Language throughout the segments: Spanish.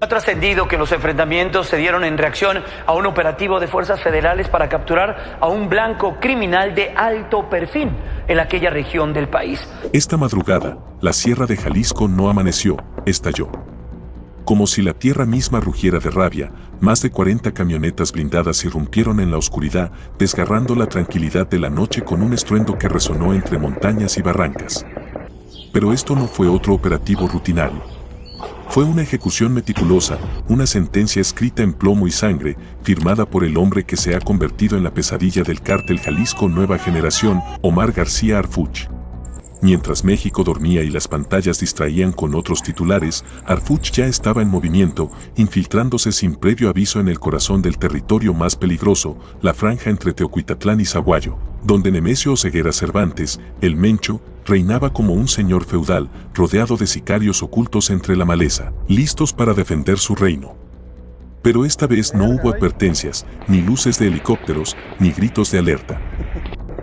Ha trascendido que los enfrentamientos se dieron en reacción a un operativo de fuerzas federales para capturar a un blanco criminal de alto perfil en aquella región del país. Esta madrugada, la Sierra de Jalisco no amaneció, estalló. Como si la tierra misma rugiera de rabia, más de 40 camionetas blindadas irrumpieron en la oscuridad, desgarrando la tranquilidad de la noche con un estruendo que resonó entre montañas y barrancas. Pero esto no fue otro operativo rutinario. Fue una ejecución meticulosa, una sentencia escrita en plomo y sangre, firmada por el hombre que se ha convertido en la pesadilla del cártel Jalisco Nueva Generación, Omar García Harfuch. Mientras México dormía y las pantallas distraían con otros titulares, Harfuch ya estaba en movimiento, infiltrándose sin previo aviso en el corazón del territorio más peligroso, la franja entre Teocuitatlán y Zaguayo, donde Nemesio Oseguera Cervantes, el Mencho, reinaba como un señor feudal, rodeado de sicarios ocultos entre la maleza, listos para defender su reino. Pero esta vez no hubo advertencias, ni luces de helicópteros, ni gritos de alerta.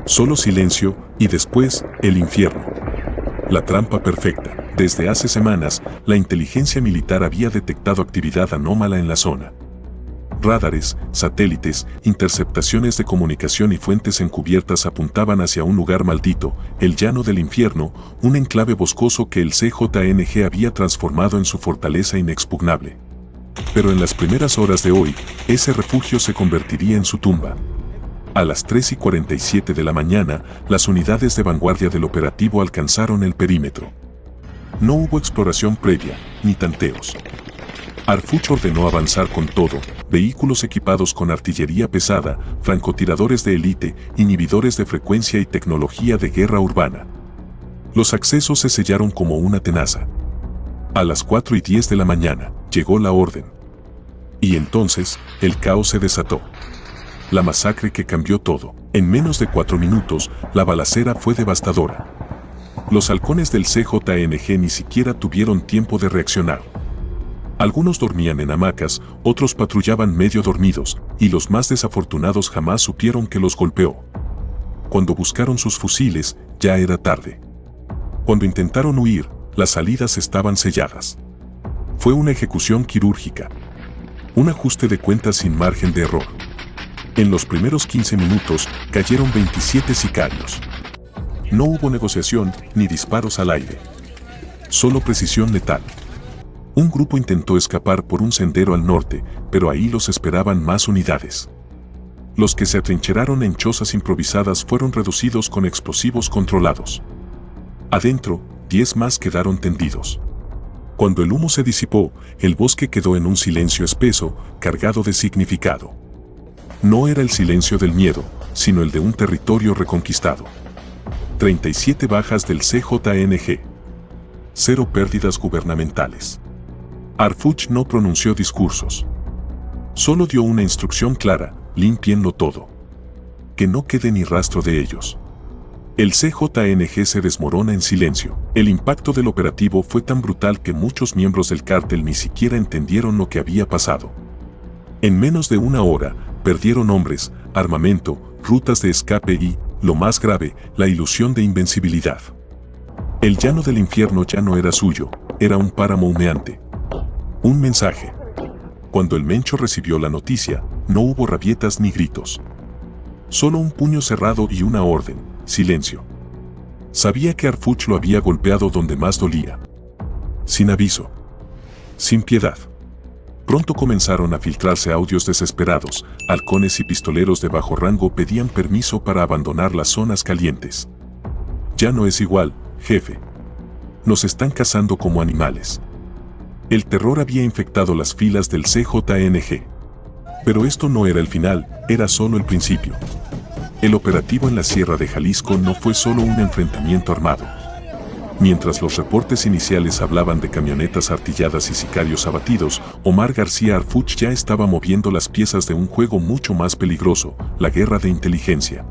Solo silencio, y después, el infierno. La trampa perfecta. Desde hace semanas, la inteligencia militar había detectado actividad anómala en la zona. Radares, satélites, interceptaciones de comunicación y fuentes encubiertas apuntaban hacia un lugar maldito, el llano del infierno, un enclave boscoso que el CJNG había transformado en su fortaleza inexpugnable. Pero en las primeras horas de hoy, ese refugio se convertiría en su tumba. A las 3:47 de la mañana, las unidades de vanguardia del operativo alcanzaron el perímetro. No hubo exploración previa, ni tanteos. Harfuch ordenó avanzar con todo, vehículos equipados con artillería pesada, francotiradores de élite, inhibidores de frecuencia y tecnología de guerra urbana. Los accesos se sellaron como una tenaza. A las 4:10 de la mañana, llegó la orden. Y entonces, el caos se desató. La masacre que cambió todo. En menos de 4 minutos, la balacera fue devastadora. Los halcones del CJNG ni siquiera tuvieron tiempo de reaccionar. Algunos dormían en hamacas, otros patrullaban medio dormidos, y los más desafortunados jamás supieron que los golpeó. Cuando buscaron sus fusiles, ya era tarde. Cuando intentaron huir, las salidas estaban selladas. Fue una ejecución quirúrgica. Un ajuste de cuentas sin margen de error. En los primeros 15 minutos, cayeron 27 sicarios. No hubo negociación, ni disparos al aire. Solo precisión letal. Un grupo intentó escapar por un sendero al norte, pero ahí los esperaban más unidades. Los que se atrincheraron en chozas improvisadas fueron reducidos con explosivos controlados. Adentro, 10 más quedaron tendidos. Cuando el humo se disipó, el bosque quedó en un silencio espeso, cargado de significado. No era el silencio del miedo, sino el de un territorio reconquistado. 37 bajas del CJNG. 0 pérdidas gubernamentales. Harfuch no pronunció discursos. Solo dio una instrucción clara: límpienlo todo. Que no quede ni rastro de ellos. El CJNG se desmorona en silencio. El impacto del operativo fue tan brutal que muchos miembros del cártel ni siquiera entendieron lo que había pasado. En menos de una hora, perdieron hombres, armamento, rutas de escape y, lo más grave, la ilusión de invencibilidad. El llano del infierno ya no era suyo, era un páramo humeante. Un mensaje. Cuando el Mencho recibió la noticia, no hubo rabietas ni gritos. Solo un puño cerrado y una orden: silencio. Sabía que Harfuch lo había golpeado donde más dolía. Sin aviso. Sin piedad. Pronto comenzaron a filtrarse audios desesperados. Halcones y pistoleros de bajo rango pedían permiso para abandonar las zonas calientes. Ya no es igual, jefe. Nos están cazando como animales. El terror había infectado las filas del CJNG. Pero esto no era el final, era solo el principio. El operativo en la Sierra de Jalisco no fue solo un enfrentamiento armado. Mientras los reportes iniciales hablaban de camionetas artilladas y sicarios abatidos, Omar García Harfuch ya estaba moviendo las piezas de un juego mucho más peligroso, la guerra de inteligencia.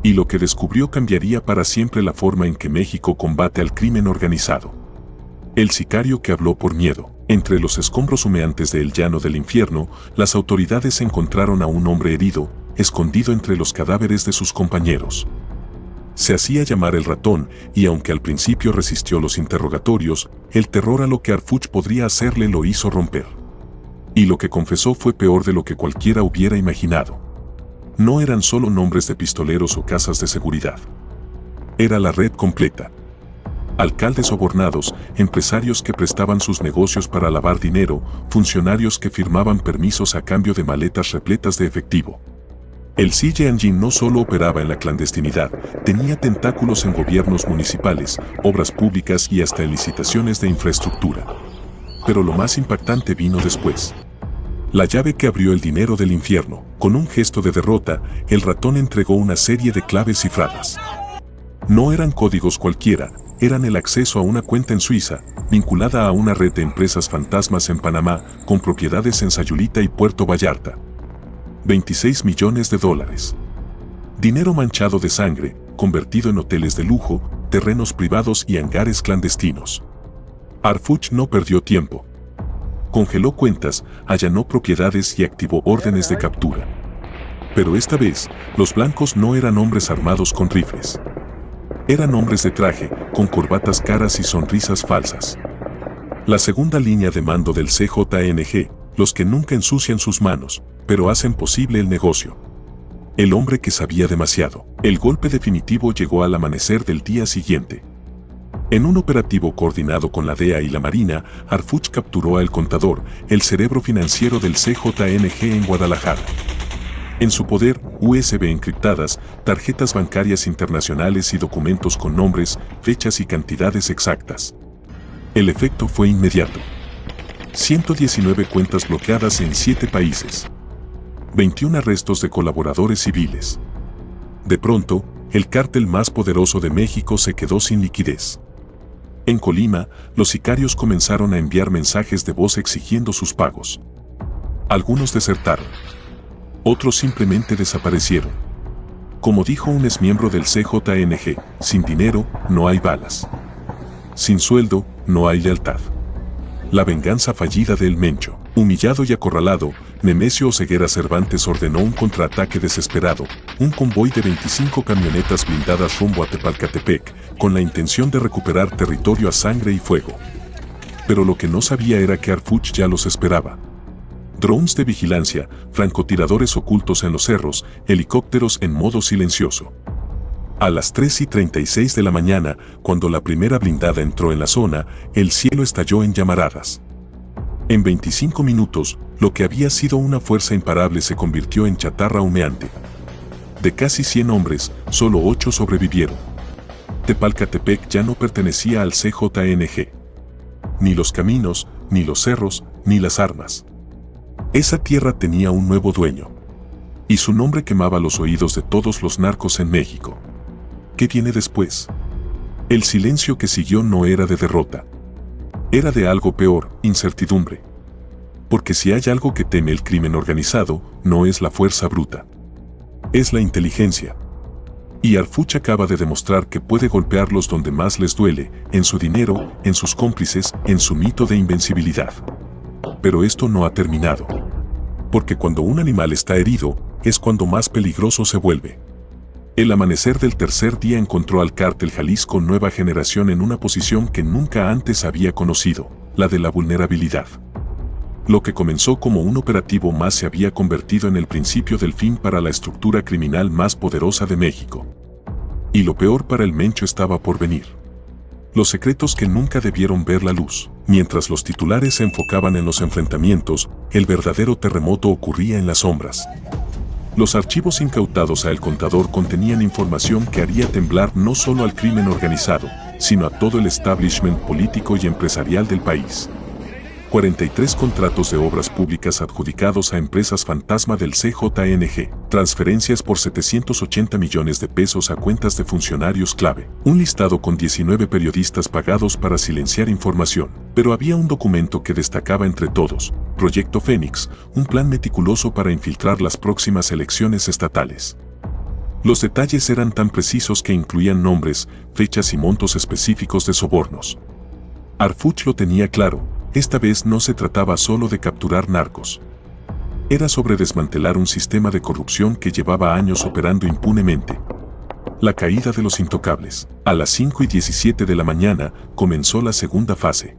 Y lo que descubrió cambiaría para siempre la forma en que México combate al crimen organizado. El sicario que habló por miedo. Entre los escombros humeantes del llano del infierno, las autoridades encontraron a un hombre herido, escondido entre los cadáveres de sus compañeros. Se hacía llamar el Ratón, y aunque al principio resistió los interrogatorios, el terror a lo que Harfuch podría hacerle lo hizo romper. Y lo que confesó fue peor de lo que cualquiera hubiera imaginado. No eran solo nombres de pistoleros o casas de seguridad. Era la red completa. Alcaldes sobornados, empresarios que prestaban sus negocios para lavar dinero, funcionarios que firmaban permisos a cambio de maletas repletas de efectivo. El CIE no solo operaba en la clandestinidad, tenía tentáculos en gobiernos municipales, obras públicas y hasta en licitaciones de infraestructura. Pero lo más impactante vino después. La llave que abrió el dinero del infierno. Con un gesto de derrota, el ratón entregó una serie de claves cifradas. No eran códigos cualquiera, eran el acceso a una cuenta en Suiza, vinculada a una red de empresas fantasmas en Panamá, con propiedades en Sayulita y Puerto Vallarta. 26 millones de dólares. Dinero manchado de sangre, convertido en hoteles de lujo, terrenos privados y hangares clandestinos. Harfuch no perdió tiempo. Congeló cuentas, allanó propiedades y activó órdenes de captura. Pero esta vez, los blancos no eran hombres armados con rifles. Eran hombres de traje, con corbatas caras y sonrisas falsas. La segunda línea de mando del CJNG, los que nunca ensucian sus manos, pero hacen posible el negocio. El hombre que sabía demasiado. El golpe definitivo llegó al amanecer del día siguiente. En un operativo coordinado con la DEA y la Marina, Harfuch capturó a El Contador, el cerebro financiero del CJNG en Guadalajara. En su poder, USB encriptadas, tarjetas bancarias internacionales y documentos con nombres, fechas y cantidades exactas. El efecto fue inmediato. 119 cuentas bloqueadas en 7 países. 21 arrestos de colaboradores civiles. De pronto, el cártel más poderoso de México se quedó sin liquidez. En Colima, los sicarios comenzaron a enviar mensajes de voz exigiendo sus pagos. Algunos desertaron. Otros simplemente desaparecieron. Como dijo un exmiembro del CJNG, sin dinero no hay balas. Sin sueldo no hay lealtad. La venganza fallida del Mencho. Humillado y acorralado, Nemesio Oseguera Cervantes ordenó un contraataque desesperado, un convoy de 25 camionetas blindadas rumbo a Tepalcatepec, con la intención de recuperar territorio a sangre y fuego. Pero lo que no sabía era que Harfuch ya los esperaba. Drones de vigilancia, francotiradores ocultos en los cerros, helicópteros en modo silencioso. A las 3:36 de la mañana, cuando la primera blindada entró en la zona, el cielo estalló en llamaradas. En 25 minutos, lo que había sido una fuerza imparable se convirtió en chatarra humeante. De casi 100 hombres, solo 8 sobrevivieron. Tepalcatepec ya no pertenecía al CJNG. Ni los caminos, ni los cerros, ni las armas. Esa tierra tenía un nuevo dueño. Y su nombre quemaba los oídos de todos los narcos en México. ¿Qué viene después? El silencio que siguió no era de derrota. Era de algo peor, incertidumbre. Porque si hay algo que teme el crimen organizado, no es la fuerza bruta. Es la inteligencia. Y Harfuch acaba de demostrar que puede golpearlos donde más les duele, en su dinero, en sus cómplices, en su mito de invencibilidad. Pero esto no ha terminado. Porque cuando un animal está herido, es cuando más peligroso se vuelve. El amanecer del tercer día encontró al cártel Jalisco Nueva Generación en una posición que nunca antes había conocido, la de la vulnerabilidad. Lo que comenzó como un operativo más se había convertido en el principio del fin para la estructura criminal más poderosa de México. Y lo peor para el Mencho estaba por venir. Los secretos que nunca debieron ver la luz. Mientras los titulares se enfocaban en los enfrentamientos, el verdadero terremoto ocurría en las sombras. Los archivos incautados a El Contador contenían información que haría temblar no solo al crimen organizado, sino a todo el establishment político y empresarial del país. 43 contratos de obras públicas adjudicados a empresas fantasma del CJNG, transferencias por 780 millones de pesos a cuentas de funcionarios clave, un listado con 19 periodistas pagados para silenciar información. Pero había un documento que destacaba entre todos, Proyecto Fénix, un plan meticuloso para infiltrar las próximas elecciones estatales. Los detalles eran tan precisos que incluían nombres, fechas y montos específicos de sobornos. Harfuch lo tenía claro. Esta vez no se trataba solo de capturar narcos. Era sobre desmantelar un sistema de corrupción que llevaba años operando impunemente. La caída de los intocables. A las 5:17 de la mañana comenzó la segunda fase.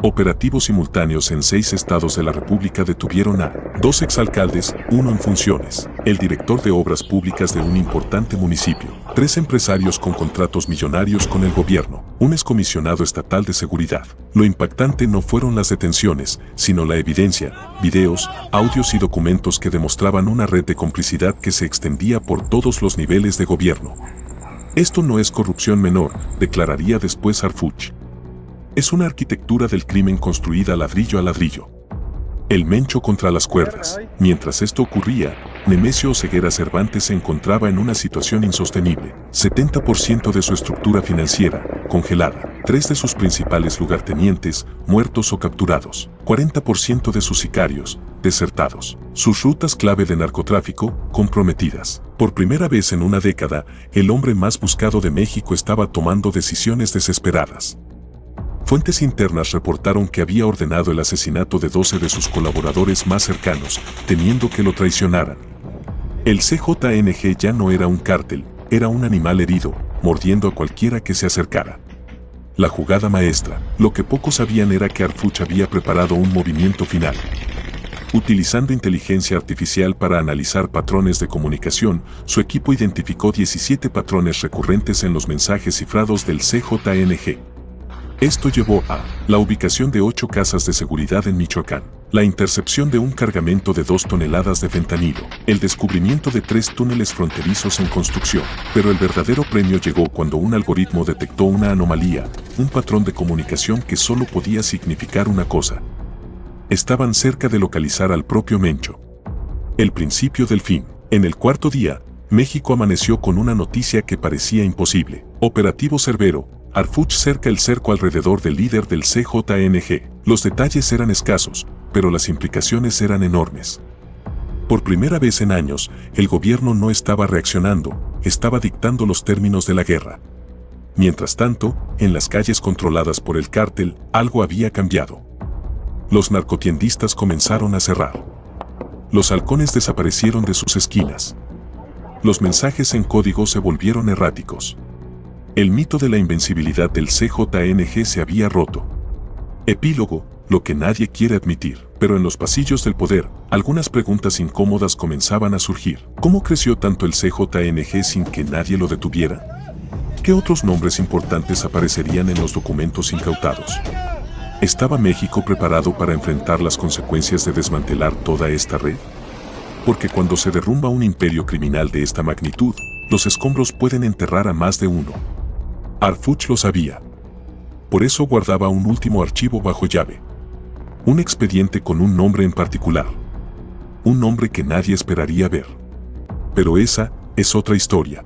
Operativos simultáneos en 6 estados de la República detuvieron a 2 exalcaldes, 1 en funciones, el director de obras públicas de un importante municipio, 3 empresarios con contratos millonarios con el gobierno, un excomisionado estatal de seguridad. Lo impactante no fueron las detenciones, sino la evidencia, videos, audios y documentos que demostraban una red de complicidad que se extendía por todos los niveles de gobierno. Esto no es corrupción menor, declararía después Harfuch. Es una arquitectura del crimen construida ladrillo a ladrillo. El Mencho contra las cuerdas. Mientras esto ocurría, Nemesio Oseguera Cervantes se encontraba en una situación insostenible. 70% de su estructura financiera, congelada. 3 de sus principales lugartenientes, muertos o capturados. 40% de sus sicarios, desertados. Sus rutas clave de narcotráfico, comprometidas. Por primera vez en una década, el hombre más buscado de México estaba tomando decisiones desesperadas. Fuentes internas reportaron que había ordenado el asesinato de 12 de sus colaboradores más cercanos, temiendo que lo traicionaran. El CJNG ya no era un cártel, era un animal herido, mordiendo a cualquiera que se acercara. La jugada maestra, lo que pocos sabían era que Harfuch había preparado un movimiento final. Utilizando inteligencia artificial para analizar patrones de comunicación, su equipo identificó 17 patrones recurrentes en los mensajes cifrados del CJNG. Esto llevó a la ubicación de 8 casas de seguridad en Michoacán, la intercepción de un cargamento de 2 toneladas de fentanilo, el descubrimiento de 3 túneles fronterizos en construcción. Pero el verdadero premio llegó cuando un algoritmo detectó una anomalía, un patrón de comunicación que solo podía significar una cosa. Estaban cerca de localizar al propio Mencho. El principio del fin. En el cuarto día, México amaneció con una noticia que parecía imposible. Operativo Cerbero. Harfuch cerca el cerco alrededor del líder del CJNG. Los detalles eran escasos, pero las implicaciones eran enormes. Por primera vez en años, el gobierno no estaba reaccionando, estaba dictando los términos de la guerra. Mientras tanto, en las calles controladas por el cártel, algo había cambiado. Los narcotiendistas comenzaron a cerrar. Los halcones desaparecieron de sus esquinas. Los mensajes en código se volvieron erráticos. El mito de la invencibilidad del CJNG se había roto. Epílogo, lo que nadie quiere admitir. Pero en los pasillos del poder, algunas preguntas incómodas comenzaban a surgir. ¿Cómo creció tanto el CJNG sin que nadie lo detuviera? ¿Qué otros nombres importantes aparecerían en los documentos incautados? ¿Estaba México preparado para enfrentar las consecuencias de desmantelar toda esta red? Porque cuando se derrumba un imperio criminal de esta magnitud, los escombros pueden enterrar a más de uno. Harfuch lo sabía. Por eso guardaba un último archivo bajo llave. Un expediente con un nombre en particular. Un nombre que nadie esperaría ver. Pero esa es otra historia.